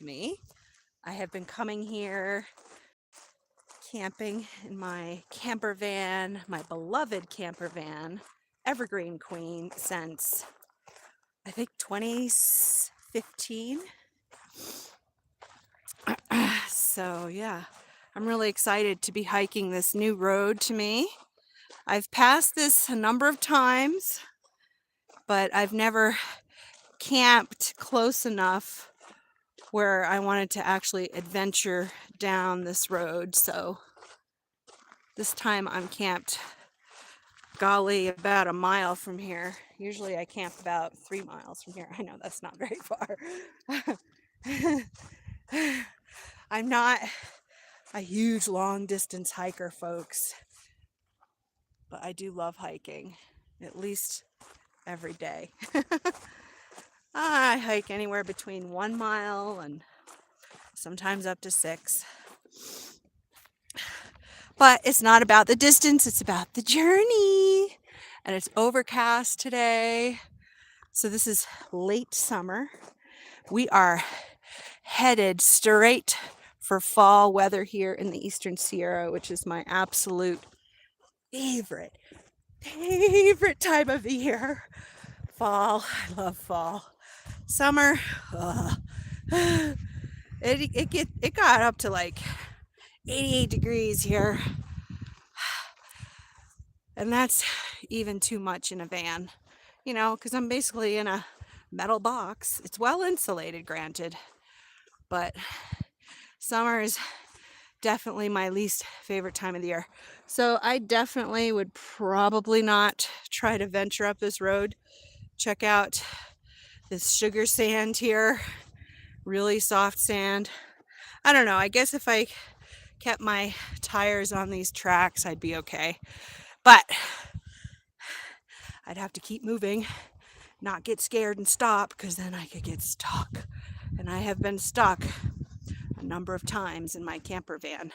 me. I have been coming here camping in my camper van, my beloved camper van, Evergreen Queen, since I think 2015. So yeah, I'm really excited to be hiking this new road to me. I've passed this a number of times, but I've never camped close enough where I wanted to actually adventure down this road. So this time I'm camped, golly, about a mile from here. Usually I camp about 3 miles from here. I know that's not very far. I'm not a huge long distance hiker, folks, but I do love hiking, at least every day. I hike anywhere between 1 mile and sometimes up to 6. But it's not about the distance, it's about the journey. And it's overcast today. So this is late summer. We are headed straight for fall weather here in the Eastern Sierra, which is my absolute favorite time of the year. Fall, I love fall. Summer, it got up to like 88 degrees here, and that's even too much in a van, because I'm basically in a metal box. It's well insulated, granted, but summer is definitely my least favorite time of the year. So I definitely would probably not try to venture up this road. Check out this sugar sand here, really soft sand. I don't know, I guess if I kept my tires on these tracks, I'd be okay. But I'd have to keep moving, not get scared and stop, because then I could get stuck. And I have been stuck a number of times in my camper van.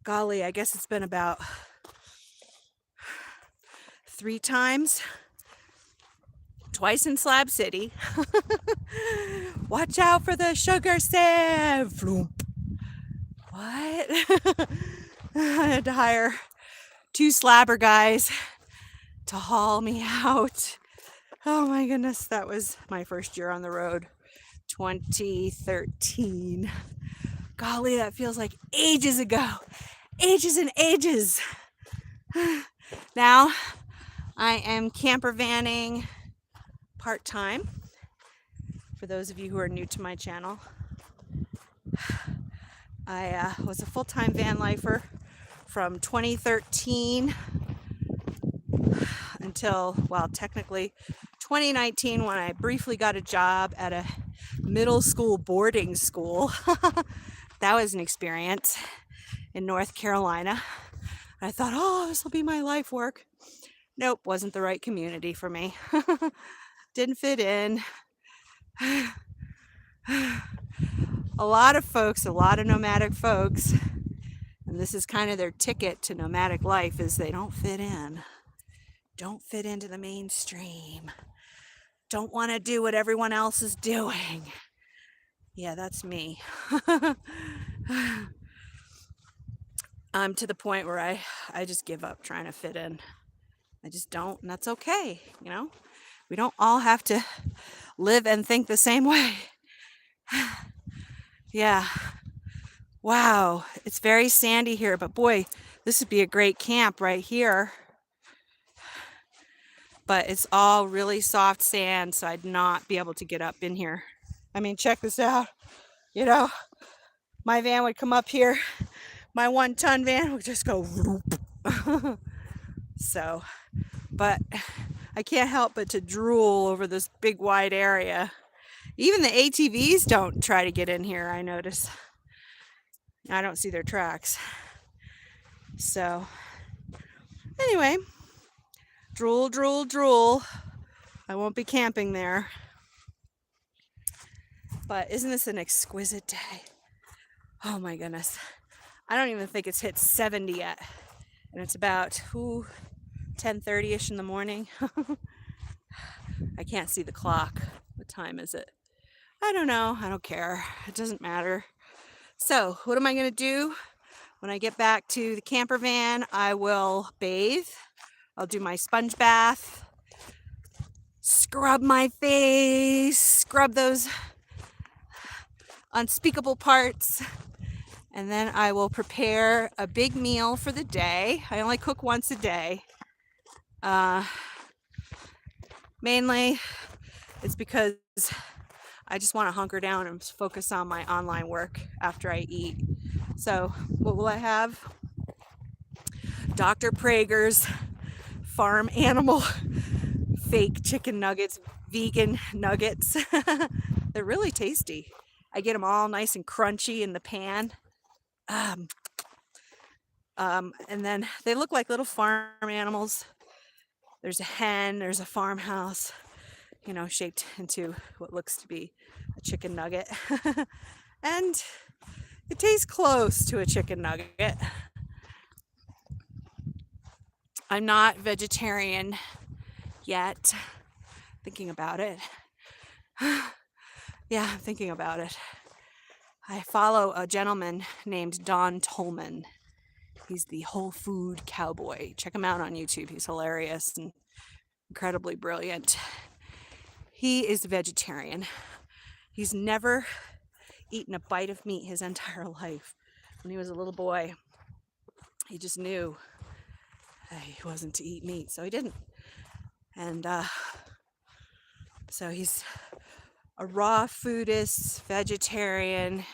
Golly, I guess it's been about 3 times. Twice in Slab City. Watch out for the sugar sand. Floop. What? I had to hire 2 slabber guys to haul me out. Oh my goodness, that was my first year on the road, 2013. Golly, that feels like ages ago. Ages and ages. Now, I am camper vanning part-time. For those of you who are new to my channel, I was a full-time van lifer from 2013 until, well, technically 2019, when I briefly got a job at a middle school boarding school. That was an experience in North Carolina. I thought, oh, this will be my life work. Nope, wasn't the right community for me. Didn't fit in. A lot of folks, a lot of nomadic folks, and this is kind of their ticket to nomadic life, is they don't fit in. Don't fit into the mainstream. Don't want to do what everyone else is doing. Yeah, that's me. I'm to the point where I just give up trying to fit in. I just don't, and that's okay, We don't all have to live and think the same way. Yeah. Wow, it's very sandy here, but boy, this would be a great camp right here. But it's all really soft sand, so I'd not be able to get up in here. I mean, check this out. My van would come up here. My 1-ton van would just go whoop. So, but I can't help but to drool over this big wide area. Even the ATVs don't try to get in here, I notice. I don't see their tracks. So, anyway, drool, drool, drool. I won't be camping there. But isn't this an exquisite day? Oh my goodness. I don't even think it's hit 70 yet. And it's about 10:30ish in the morning. I can't see the clock. What time is it? I don't know. I don't care. It doesn't matter. So what am I going to do? When I get back to the camper van, I will bathe. I'll do my sponge bath, scrub my face, scrub those unspeakable parts, and then I will prepare a big meal for the day. I only cook once a day. Mainly, it's because I just want to hunker down and focus on my online work after I eat. So what will I have? Dr. Prager's farm animal fake chicken nuggets, vegan nuggets. They're really tasty. I get them all nice and crunchy in the pan. And then they look like little farm animals. There's a hen, there's a farmhouse, shaped into what looks to be a chicken nugget. And it tastes close to a chicken nugget. I'm not vegetarian yet. Thinking about it. Yeah, I'm thinking about it. I follow a gentleman named Don Tolman. He's the whole food cowboy. Check him out on YouTube. He's hilarious and incredibly brilliant. He is a vegetarian. He's never eaten a bite of meat his entire life. When he was a little boy, he just knew he wasn't to eat meat, so he didn't. And so he's a raw foodist, vegetarian,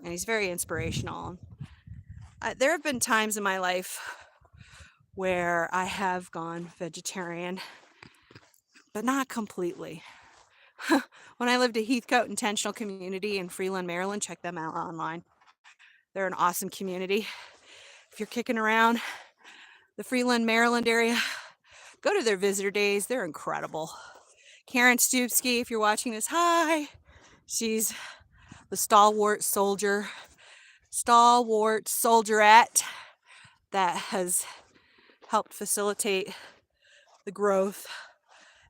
and he's very inspirational. There have been times in my life where I have gone vegetarian, but not completely. When I lived at 𝐲𝐡𝐢𝐬 Intentional Community in Freeland, Maryland, check them out online. They're an awesome community. If you're kicking around the Freeland, Maryland area, go to their visitor days. They're incredible. Karen Stupski, if you're watching this, hi. She's the stalwart soldierette that has helped facilitate the growth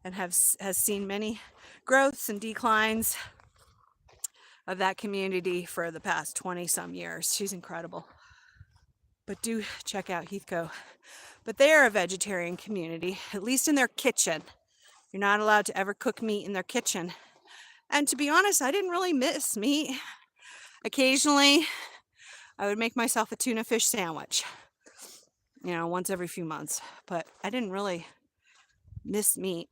and has seen many growths and declines of that community for the past 20 some years. She's incredible. But do check out 𝐲𝐡𝐢𝐬. But they're a vegetarian community, at least in their kitchen. You're not allowed to ever cook meat in their kitchen. And to be honest, I didn't really miss meat. Occasionally, I would make myself a tuna fish sandwich, once every few months. But I didn't really miss meat.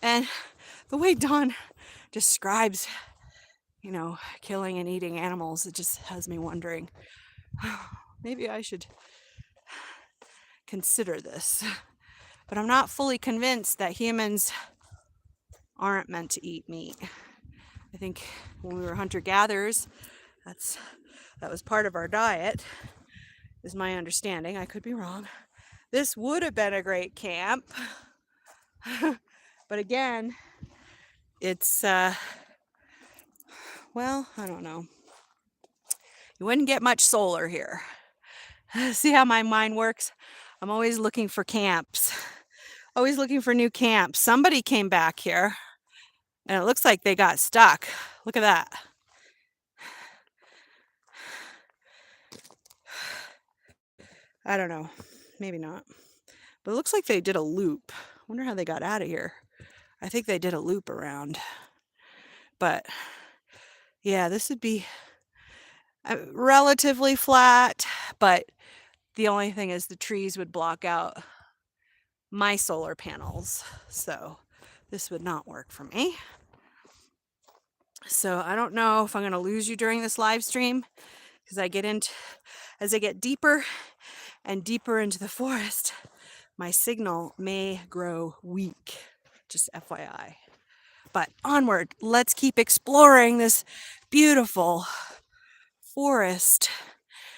And the way Don describes, killing and eating animals, it just has me wondering, maybe I should consider this. But I'm not fully convinced that humans aren't meant to eat meat. I think when we were hunter-gatherers, that was part of our diet, is my understanding. I could be wrong. This would have been a great camp. But again, it's, well, I don't know. You wouldn't get much solar here. See how my mind works? I'm always looking for camps. Always looking for new camps. Somebody came back here, and it looks like they got stuck. Look at that. I don't know. Maybe not. But it looks like they did a loop. I wonder how they got out of here. I think they did a loop around. But yeah, this would be relatively flat, but the only thing is the trees would block out my solar panels. So this would not work for me. So I don't know if I'm going to lose you during this live stream, because as I get deeper and deeper into the forest, my signal may grow weak. Just FYI. But onward, let's keep exploring this beautiful forest.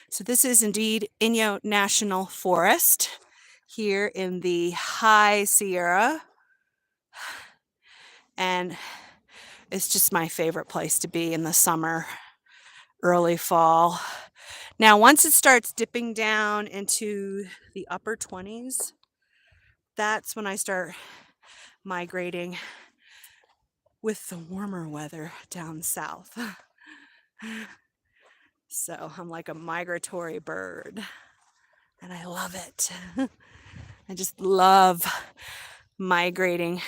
So this is indeed Inyo National Forest here in the High Sierra. And it's just my favorite place to be in the summer, early fall. Now, once it starts dipping down into the upper 20s, that's when I start migrating with the warmer weather down south. So I'm like a migratory bird, and I love it. I just love migrating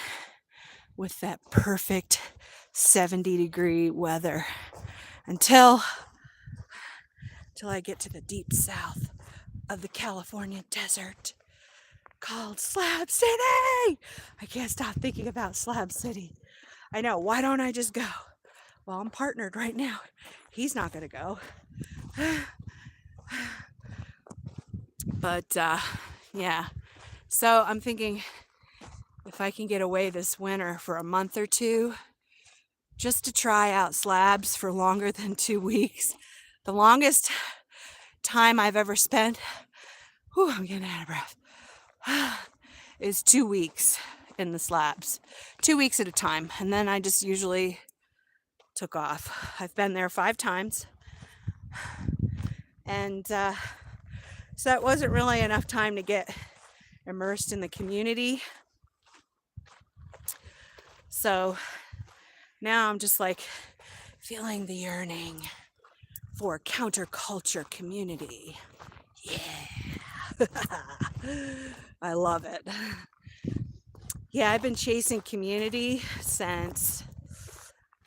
with that perfect 70-degree weather until I get to the deep south of the California desert called Slab City. I can't stop thinking about Slab City. I know, why don't I just go? Well, I'm partnered right now. He's not gonna go. But yeah, so I'm thinking if I can get away this winter for a month or two, just to try out slabs for longer than 2 weeks. The longest time I've ever spent, I'm getting out of breath, is 2 weeks in the slabs, 2 weeks at a time. And then I just usually took off. I've been there 5 times. And so it wasn't really enough time to get immersed in the community. So now I'm just like feeling the yearning for counterculture community. Yeah. I love it. Yeah, I've been chasing community since,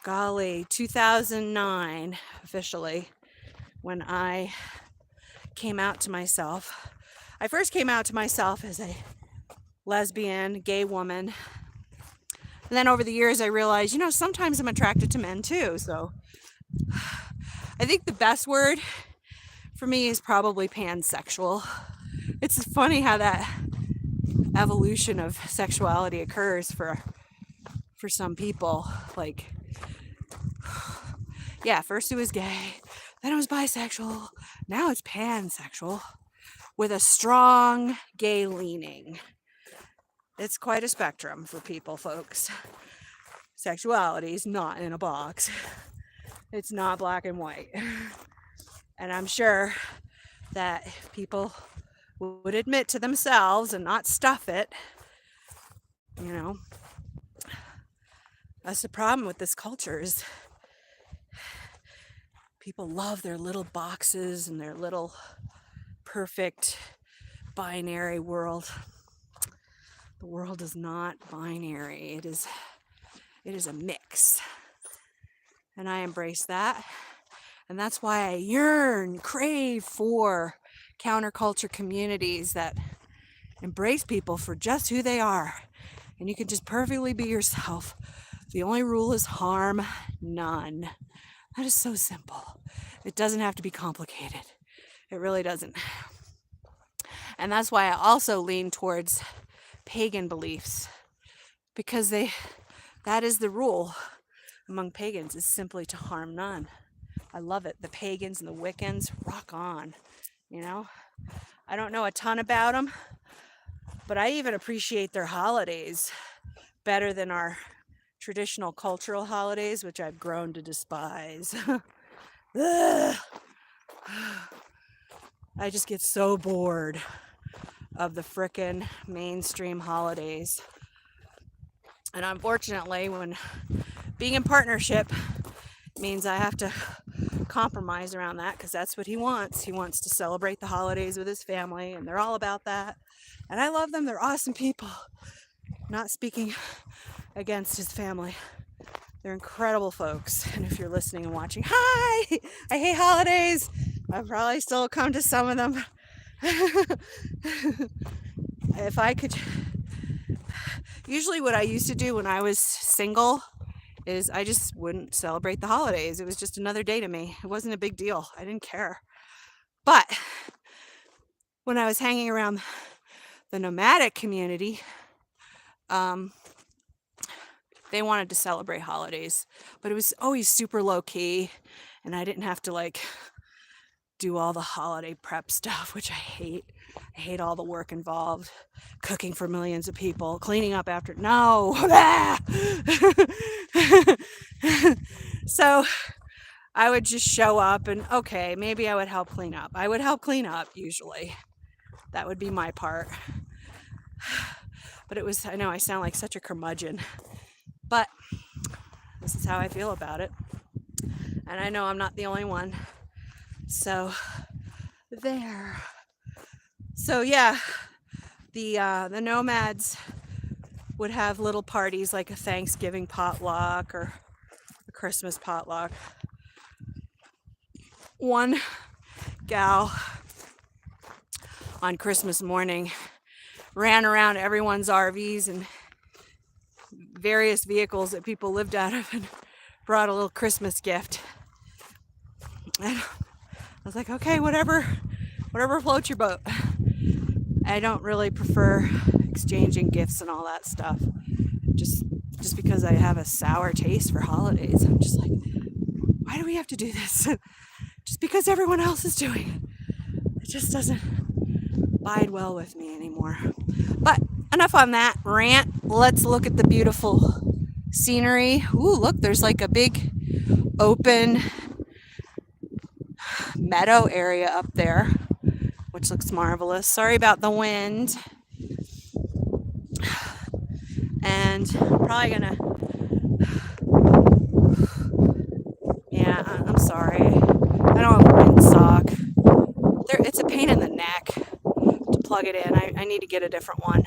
2009 officially, when I came out to myself. I first came out to myself as a lesbian, gay woman. And then over the years I realized, sometimes I'm attracted to men too. So I think the best word for me is probably pansexual. It's funny how that evolution of sexuality occurs for some people. Like, yeah, first it was gay, then it was bisexual, now it's pansexual with a strong gay leaning. It's quite a spectrum for people, folks. Sexuality is not in a box. It's not black and white. And I'm sure that if people would admit to themselves and not stuff it, that's the problem with this culture, is people love their little boxes and their little perfect binary world. The world is not binary. It is a mix. And I embrace that. And that's why I yearn, crave for counterculture communities that embrace people for just who they are. And you can just perfectly be yourself. The only rule is harm none. That is so simple. It doesn't have to be complicated. It really doesn't. And that's why I also lean towards pagan beliefs, because that is the rule among pagans, is simply to harm none. I love it. The pagans and the Wiccans, rock on. I don't know a ton about them, but I even appreciate their holidays better than our traditional cultural holidays, which I've grown to despise. I just get so bored of the frickin' mainstream holidays. And unfortunately, when being in partnership means I have to compromise around that, because that's what he wants. He wants to celebrate the holidays with his family, and they're all about that. And I love them. They're awesome people. Not speaking against his family. They're incredible folks. And if you're listening and watching, hi! I hate holidays. I'll probably still come to some of them. If I could... Usually what I used to do when I was single is I just wouldn't celebrate the holidays. It was just another day to me. It wasn't a big deal. I didn't care. But when I was hanging around the nomadic community, they wanted to celebrate holidays, but it was always super low key, and I didn't have to do all the holiday prep stuff, which I hate. I hate all the work involved, cooking for millions of people, cleaning up after. No. So I would just show up and, okay, maybe I would help clean up. I would help clean up usually. That would be my part. But I know I sound like such a curmudgeon, but This is how I feel about it. And I know I'm not the only one. So there. So yeah, the nomads would have little parties like a Thanksgiving potluck or a Christmas potluck. One gal on Christmas morning ran around everyone's RVs and various vehicles that people lived out of and brought a little Christmas gift. And I was like, okay, whatever floats your boat. I don't really prefer exchanging gifts and all that stuff. Just because I have a sour taste for holidays. I'm just like, why do we have to do this? Just because everyone else is doing it. It just doesn't bide well with me anymore. But enough on that rant. Let's look at the beautiful scenery. Ooh, look, there's like a big open meadow area up there, which looks marvelous. Sorry about the wind. And I'm probably gonna, yeah, I'm sorry. I don't have a windsock. It's a pain in the neck to plug it in. I need to get a different one.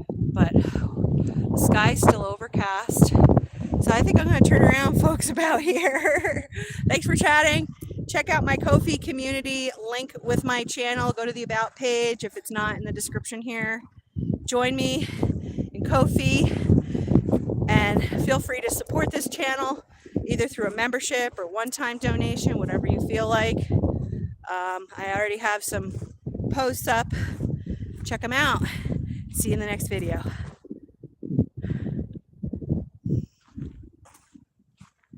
But the sky's still overcast. So I think I'm gonna turn around, folks, about here. Thanks for chatting. Check out my Ko-fi community link with my channel. Go to the About page if it's not in the description here. Join me in Ko-fi and feel free to support this channel either through a membership or one-time donation, whatever you feel like. I already have some posts up. Check them out. See you in the next video.